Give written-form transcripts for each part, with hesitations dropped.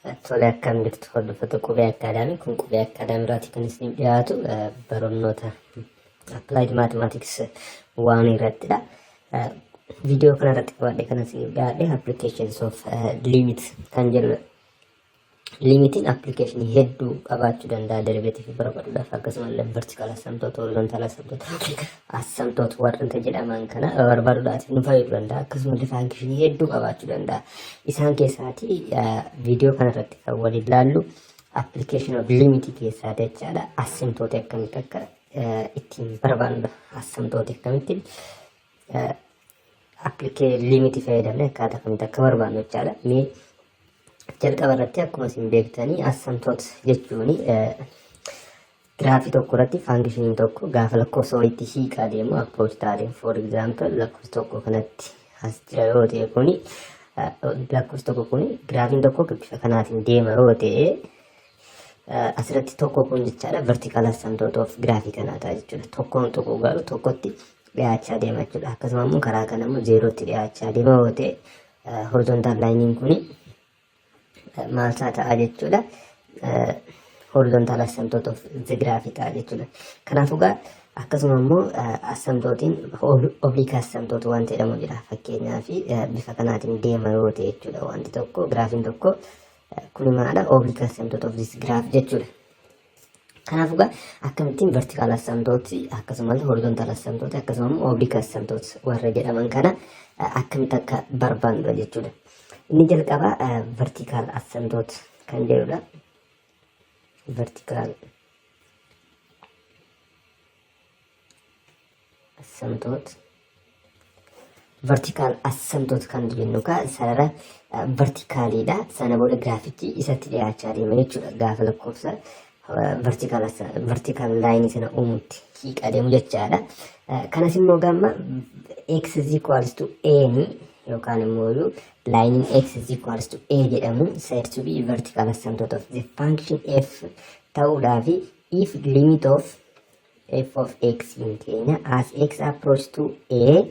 Tole akkam jirtu hordoftoota Qubee Akaadaamii. Kun Qubee Akaadaamii irratti kan isiniif dhiyaatu baroota Applied Mathematics waan irrattidha. Viidiyoo kana irratti qabadhe kan isiniif dhiyaadhe applications of limit kan jedhudha. Limitiin application hedduu qabaachuu danda'a derivative barbaaduudhaaf, akkasumallee vertical asymptote, horizontal asymptote warreen jedhaman kana barbaaduudhaaf nu fayyaduu danda'a. Akkasumallee function hedduu qabaachuu danda'a. Isaan keessaatii viidiyoo kana irratti kan waliin ilaallu application of limit keessaa jechaadha. Asymptote akkamitti akka ittiin barbaadudha. Asymptote akkamittiin limit fayyadamne akkaataa kamitti akka barbaadnu jechaadha. Jalqaba irratti akkuma isin beektanii asymptote jechuun giraafii tokko irratti function tokko gaafa lakkoofsa wayiitti hiikaa deemu approach taatee, for example lakkoofsa tokko kanatti as jira yoo ta'e kuni lakkoofsa tokko kuni giraafiin tokko bifa kanaatiin deema yoo ta'e asirratti tokko kun jechaadha vertical asymptote of giraafii kanaa ta'a jechuudha. Tokkoon tokko garuu tokkotti dhiyaachaa deema jechuudha. Akkasuma immoo karaa kana immoo zeerootti dhiyaachaa deema yoo ta'e horizontal line kuni maal ta'a jechuudha. Horizontal asymptote of the graph ta'a jechuudha. Kanaafuu akkasuma immoo asymptotiin oblique asymptote wanti jedhamu jira. Fakkeenyaaf bifa kanaatiin deema yoo ta'e jechuudha. Wanti tokko giraafiin tokko kuni maadha oblique asymptote of this graph jechuudha. Kanaafuu akkamittiin vertical asymptote akkasumallee horizontal asymptote akkasuma immoo oblique asymptote warra jedhaman kana akkamitti akka barbaadnu jechuudha. Inni jalqaba vertical asymptote kan jedhudha. Vertical asymptote kan jennu sarara vertikaalidha. Sana booda giraafichi isatti dhiyaachaa deema jechuudha. Gaafa lakkoofsa vertical line sana uumutti hiiqaa deemu jechaadha. Kanas immoo gamma x is equals to a yookaan immoo line x is equals to a jedhamu said to be vertical asymptote of the function f ta'uudhaaf if limit of f of x in keenya as x approach to a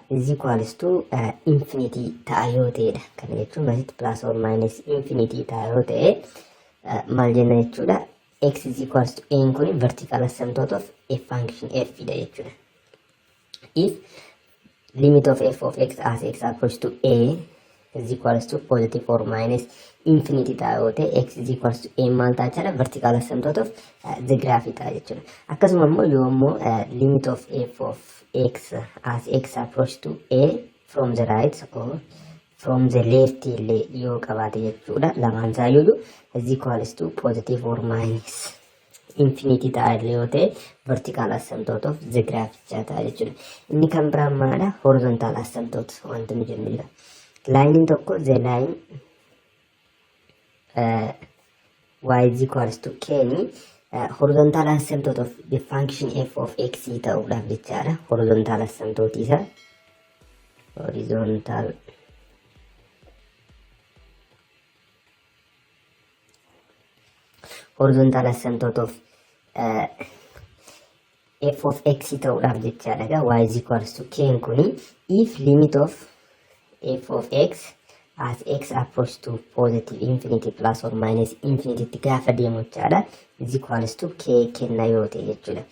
is equals to infinity ta'a yoo ta'edha. Kana jechuun asitti plus or minus infinity ta'a yoo ta'e maal jenna jechuudha. X is equals to a kun vertical asymptote of a function f dha jechuudha. If limit of f of x as x approach to a is equals to positive or minus infinity ta'a yoo ta'e x is equals to a maal ta'a jechuudha. Vertical asymptote of the graph ta'a jechuudha. Akkasuma immoo yoo immoo limit of f of x as x approach to a from the right or from the left illee yoo qabaate jechuudha. Lamaan isaayyuu is equals to positive or minus infinity ta'a illee yoo ta'e vertical asymptote of the graph ta'a jechuudha. Inni kan biraan maadha horizontal asymptote wanti nu jennu jira. Line tokko the line y is equals to k ni horizontal asymptote of the function f of x ta'uudhaaf jechaadha. Horizontal asymptote isa horizontal asymptote of f of x ta'uudhaaf jechaadha. Y is equals to k kuni if limit of f of x as x approach to positive infinity plus or minus infinity gaafa deemu jechaadha is equals to k kenna yoo ta'e jechuudha.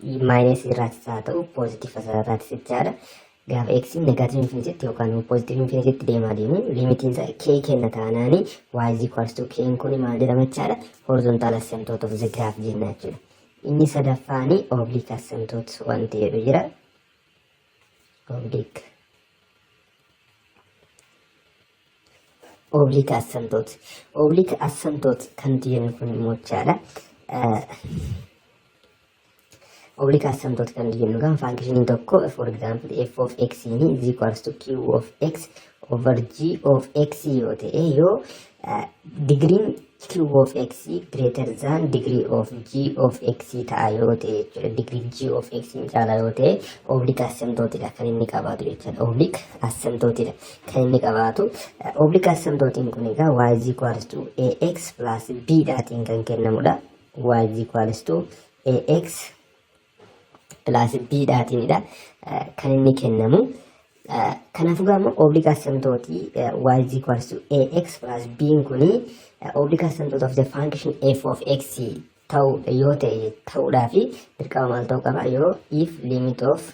Minus irraatis haa ta'u positive asirraatis jechaadha. Gaafa x negative infinity yookaan positive infinity deemaa deemu limitiin isaa k kenna taanaani y is equals to k kun maal jedhama jechaadha. Horizontal asymptote of the graph jenna jechuudha. Inni sadaffaani oblique asymptote wanti jedhu jira. Oblique asymptote kan jennu kun immoo jechaadha. Oblique asymptote kan jennu kan function tokko for example f of x is equals to q of x over g of x yoo ta'e yoo degree q of x greater than degree of g of x ta'a yoo ta'e jechuudha. Degree g of x caalaa yoo ta'e oblique asymptote dha kan inni qabaatu jechuudha. Oblique asymptote dha kan inni qabaatu. Oblique asymptote kun egaa y is equals to ax plus b dhaatiin kan kennamudha. Y is equals to ax plus b dhaatiinidha kan inni kennamu. Kanaafuu gaama oblique asymptote y is equals to ax plus b kuni oblique asymptote of the function f of x ta'u yoo ta'e ta'uudhaafi dirqama maal ta'uu qaba yoo if limit of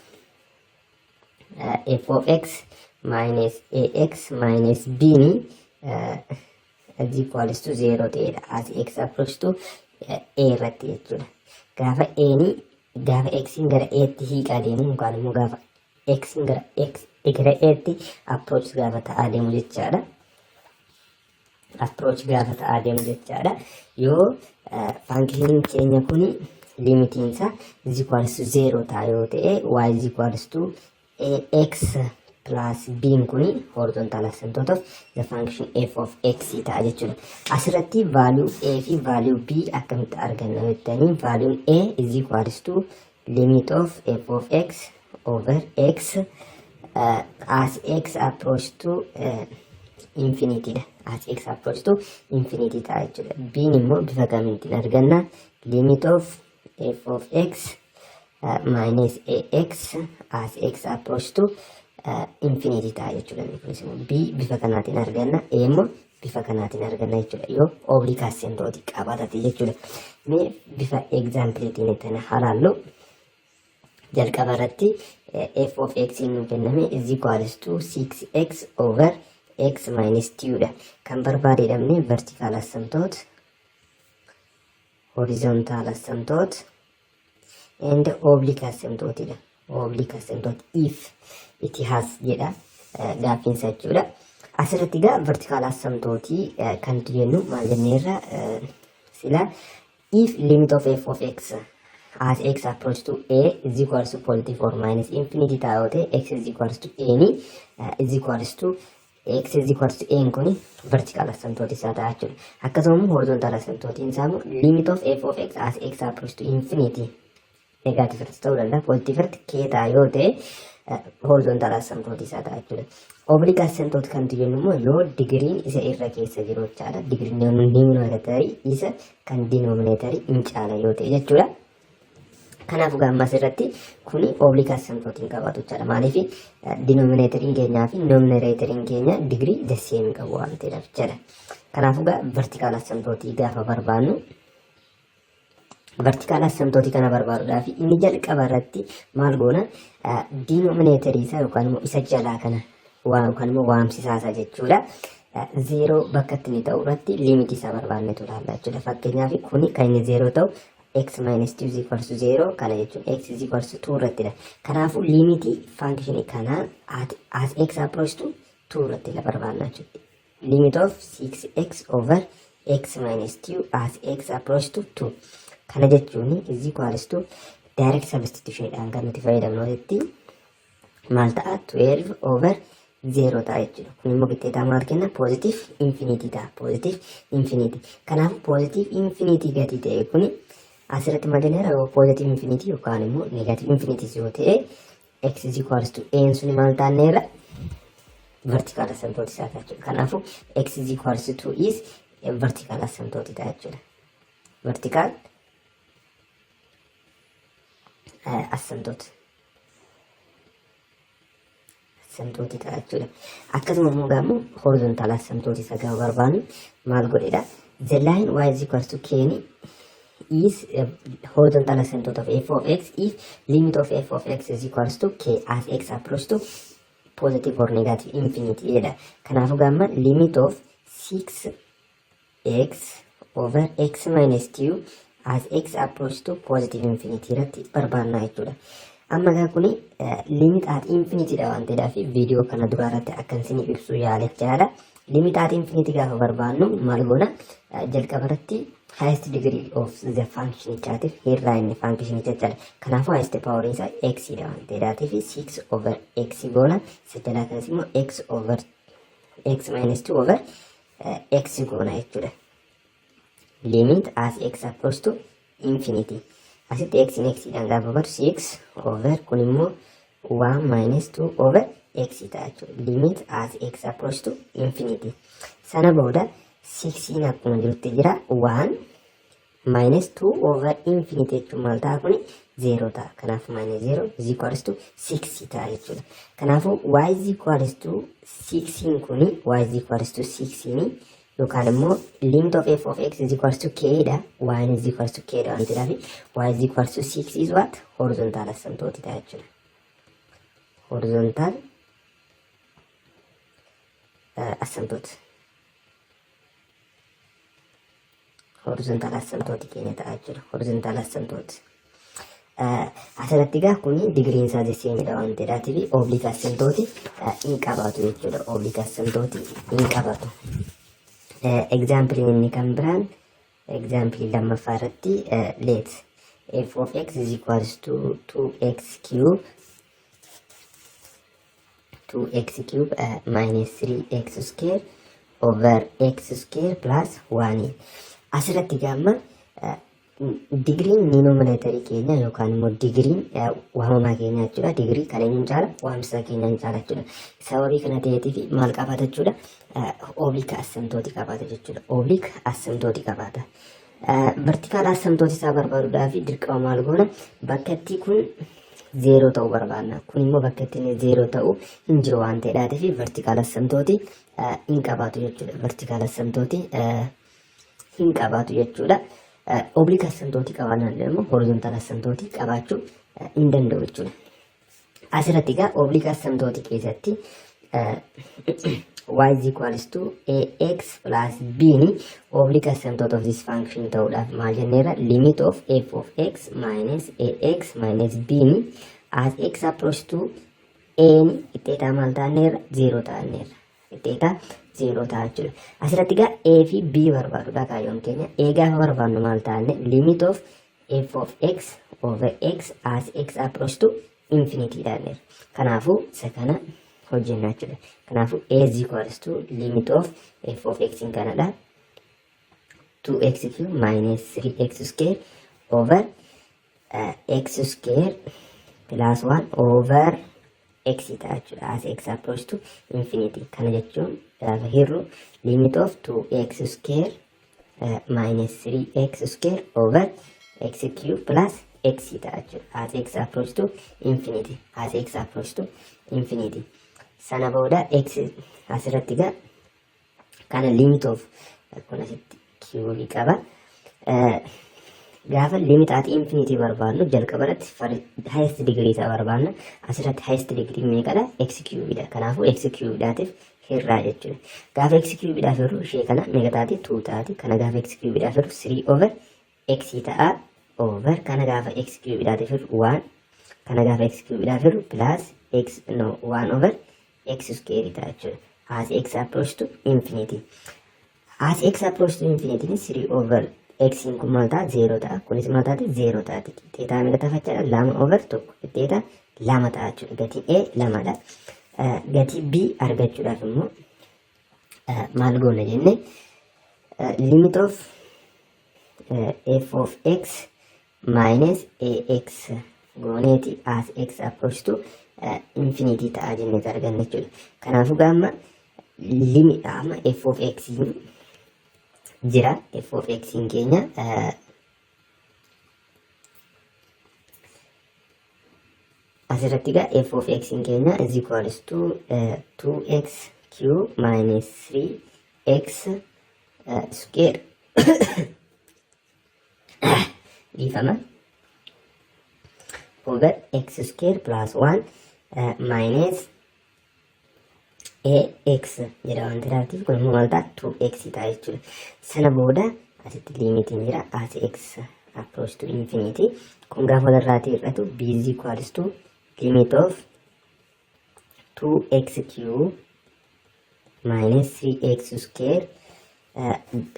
f of x minus ax minus b is equals to 0 ta'edha as x approach to a irratti jechuudha. Gaafa x gara a tti hiiqaa deemu yookaan immoo gaafa x gara a tti approach gaafa ta'aa deemu jechaadha. Approach gaafa ta'aa deemu jechaadha. Yoo function keenya kuni limitiin isaa is equals to 0 ta'a yoo ta'e y is equals to ax plus b kuni horizontal asymptote of the function f of x ta'a jechuudha. Asirratti value a fi value b akkamitti arganna jettanii value a is equals to limit of f of x over x as x approach to infinity da. As x approach to infinity ta'a jechuudha. B immoo bifa kamiitiin arganna limit of f of x minus ax as x approach to infinity ta'a jechuudha. B bifa kanaatiin arganna, A immoo bifa kanaatiin arganna jechuudha. Yoo oblique asymptote qabaate jechuudha. Mee bifa exampleetiin itti halaallu jalqaba irratti f of x nu kenname is equals to 6x over x minus 2 dha. Kan barbaadamne vertical asymptote, horizontal asymptote and oblique asymptote dha. Oblique asymptote if it has jedha gaaffiinsa jechuudha. Asirratti gaa vertical asymptote kan jennu maal jenneerra sila if limit of f of x as x approach to a is equals to positive or minus infinity ta'ote x is equals to a ni is equals to x is equals to a kuni vertical asymptote isaa ta'a jechuudha. Akkasuma horizontal asymptote isaa limit of f of x as x approach to infinity negative ta'uu danda'a positive k ta'a yoo ta'e horizontal asymptote isaa ta'a jechuudha. Oblique asymptote kan jennu immoo yoo digriin isa irra keessa jiru jechaadha. Digriin numerator isa kan denominator hin caala yoo ta'e jechuudha. Kanaafuu gammas irratti kuni oblique asymptote qabatu jechaadha. Maaliif denominator keenyaa fi numerator keenya degree the same qabu waan ta'eef jechaadha. Kanaafuu vertical asymptote gaafa barbaannu vertical asymptote kana barbaaduudhaaf inni jalqaba irratti maal goona denominator isaa yookaan immoo isa jalaa kana yookaan immoo waamsisaa isaa jechuudha. 0 bakka itti ta'u irratti limit isaa barbaannetu ilaalla jechuudha. Fakkeenyaaf kuni kan inni 0 ta'u x minus 2 is equals to 0 kana jechuun x is equals to 2 irratti dha. Kanaafuu limiti function kana as x approach to 2 irratti la barbaanna jechuudha. Limit of 6x over x minus 2 as x approach to 2 kana jechuun is equals to direct substitution dhaan kan nuti fayyadamnu jetti maal ta'a 12 over 0 ta'a jechuudha. Kun immoo qixxeetaa maal kenna positive infinity ta'a. Positive infinity. Kanaafuu positive infinity gati ta'e kuni asirratti maal jenneera yoo positive infinity yookaan immoo negative infinity yoo ta'e x is equals to a suni maal taanneera vertical asymptote isaa ta'a jechuudha. Kanaafuu x is equals to 2 is vertical asymptote ta'a jechuudha. Vertical asymptote ta'a jechuudha. Akkasuma immoo gaammoo horizontal asymptote isa gaafa barbaannu maal godheedha the line y is equals to k is horizontal asymptote of f of x if limit of f of x is equals to k as x approach to positive or negative infinity jedha. Kanaafuu gaamma limit of 6x over x minus 2 as x approach to positive infinity irratti barbaanna jechuudha. Amma gaa kuni limit at infinity dha waan ta'eedhaaf viidiyoo kana dura irratti akkan isin ibsu yaalechaadha. Limit at infinity gaafa barbaannu maal goona jalqaba irratti highest degree of the function ichaatiif hirraa inni function jechaadha. Kanaafuu highest power isaa x dha waan ta'eedhaatiif 6 over x goona isa jalaa kanas immoo x over x minus 2 over x goona jechuudha. Limit as x approach to infinity. Asitti x in x dhaan gaafa badu 6 over kun immoo 1 minus 2 over x ta'a jechuudha. Limit as x approach to infinity. Sana booda 6 akkuma jirutti jira 1 minus 2 over infinity jechuun maal ta'a kuni 0 ta'a. Kanaafuu minus 0 is equals to 6 ta'a jechuudha. Kanaafuu y is equals to 6 kuni y is equals to 6 yookaan immoo limit of f of x is equals to k dha. Y is equals to k dha wanti dhaafi y is equals to 6 is what? Horizontal asymptote ta'a jechuudha. Horizontal asymptote. Horizontal asymptote keenya ta'a jechuudha. Horizontal asymptote. Asirratti egaa kuni digriin isaa jechuudha wanti dhaatii fi oblique asymptote hin qabaatu jechuudha. Oblique asymptote hin qabaatu. Example inni kan biraan example lammaffaa irratti let f of x is equals to 2x cube minus 3x square over x square plus 1. Asirratti gamma digriin denominator keenya yookaan immoo digriin waamamaa keenya jechuudha. Digrii kan eenyuun caala? Waamsa keenya hin caala jechuudha. Sababii kana ta'eetiif maal qabaata jechuudha? Oblique asymptote qabaata jechuudha. Oblique asymptote qabaata. Vertical asymptote isaa barbaaduudhaaf dirqama maal goona? Bakka itti kun 0 ta'uu barbaadna. Kun immoo bakka itti 0 ta'uu hin jiru waan ta'eedhaatiif vertical asymptote hin qabaatu jechuudha. Vertical asymptote hin qabaatu jechuudha. Oblique asymptote qabaannaan immoo horizontal asymptote qabaachuu hin danda'u jechuudha. Asirratti egaa oblique asymptote keessatti y is equals to ax plus b ni oblique asymptote of this function ta'uudhaaf maal jenneerra limit of f of x minus ax minus b ni as x approach to a ni itteetaa maal ta'anneerra 0 ta'anneerra. Itteetaa 0 ta'a jechuudha. Asirratti egaa a fi b barbaadudha kaayyoon keenya. A gaafa barbaadnu maal ta'anne limit of f of x over x as x approach to infinity ta'anneerra. Kanaafuu isa kana hojjenna jechuudha. Kanaafuu a is equals to limit of f of x in kanadha 2x cube minus 3x square over x square plus 1 over x ta'a jechuudha. As x approach to infinity. Kana jechuun gaafa hirru limit of 2x square minus 3x square over x cube plus x ta'a jechuudha. As x approach to infinity. As x approach to infinity. Sana booda x asirratti egaa kana limit of kun asitti cube qaba. Gaafa limit at infinity barbaadnu jalqaba irratti highest degree isaa barbaadna. Asirratti highest degree meeqadha? X cube dha. Kanaafuu x cube dhaatiif hirraa jechuudha. Gaafa x cube dhaaf hirru ishee kana meeqa taati? 2 taati. Kana gaafa x cube dhaaf hirru 3 over x ta'a over kana gaafa x cube dhaatiif hirru 1 kana gaafa x cube dhaaf hirru plus x 1 over x square ta'a jechuudha. As x approach to infinity. As x approach to infinity 3 over x kun maal ta'a? 0 ta'a. Kunis maal taati? 0 taati. Teetaa meeqa ta'a jechuudha? 2 over 1. Teetaa 2 ta'a jechuudha. Gatiin A 2dha. Gatii B argachuudhaaf immoo maal goona jenne limit of f of x minus ax gooneeti as x approach to infinity ta'a jennee arganna jechuudha. Kanaafuu gaama limit ama f of x jira. F of x keenya asirratti egaa f of x keenya is equals to 2x cube minus 3x square dhiifama over x square plus 1 minus ax jedha wanti dhaabtiif kun immoo maal ta'a? 2x ta'a jechuudha. Sana booda asitti limitiin jira as x approach to infinity. Kun gaafa walirraatii hir'atu b is equals to limit of 2x cube minus 3x square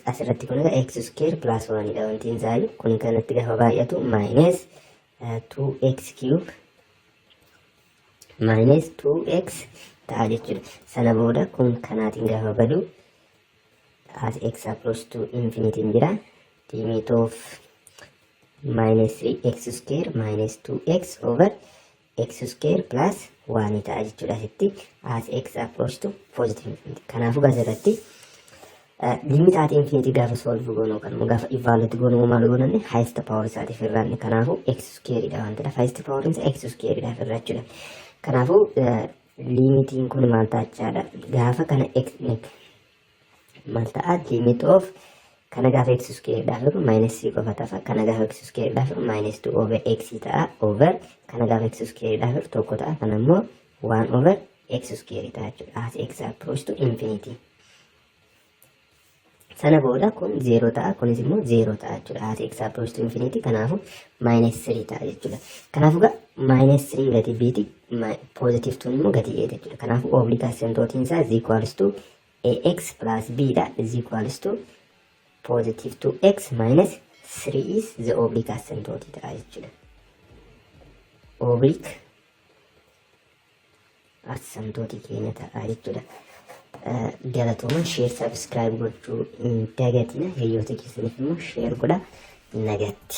asirratti kun x square plus 1 dha wanti insaayu kun kanatti gaafa baay'atu minus 2x cube minus 2x ta'a jechuudha. Sana booda kun kanaatiin gaafa badu as x approach to infinity jira limit of minus 3x square minus 2x over x square plus 1 ta'a jechuudha. Asitti as x approach to positive infinity. Kanaafuu asirratti limitaati infinity gaafa solve goonuu kan gaafa evaluate goonuu maal goonanne highest power isaati firraanne kanaafu x square dha waan ta'eef highest power isa x square dha firraa jechuudha. Kanaafu limitiin kun maal ta'achaadha gaafa kana x maal ta'a limit of kana gaafa x square dha firru minus 3 qofa ta'a kana gaafa x square dha firru minus 2 over x ta'a over kana gaafa x square dha firru tokko ta'a kana immoo 1 over x square ta'a jechuudha. As x approach to infinity sana booda kun 0 ta'a kunis immoo 0 ta'a jechuudha. As x approach to infinity kanaafu minus 3 ta'a jechuudha. Kanaafu minus 3 gati biti positive 2 immoo gati 8 jechuudha. Kanaafu oblique asymptotiin isaa is equals to ax plus b dha is equals to positive 2x minus 3 is the oblique asymptote ta'a jechuudha. Oblique asymptote keenya ta'a jechuudha. Galatooma share subscribe gochuu hin dagatina. Hiriyoota keessaniif immoo share godhaa. Nagatti.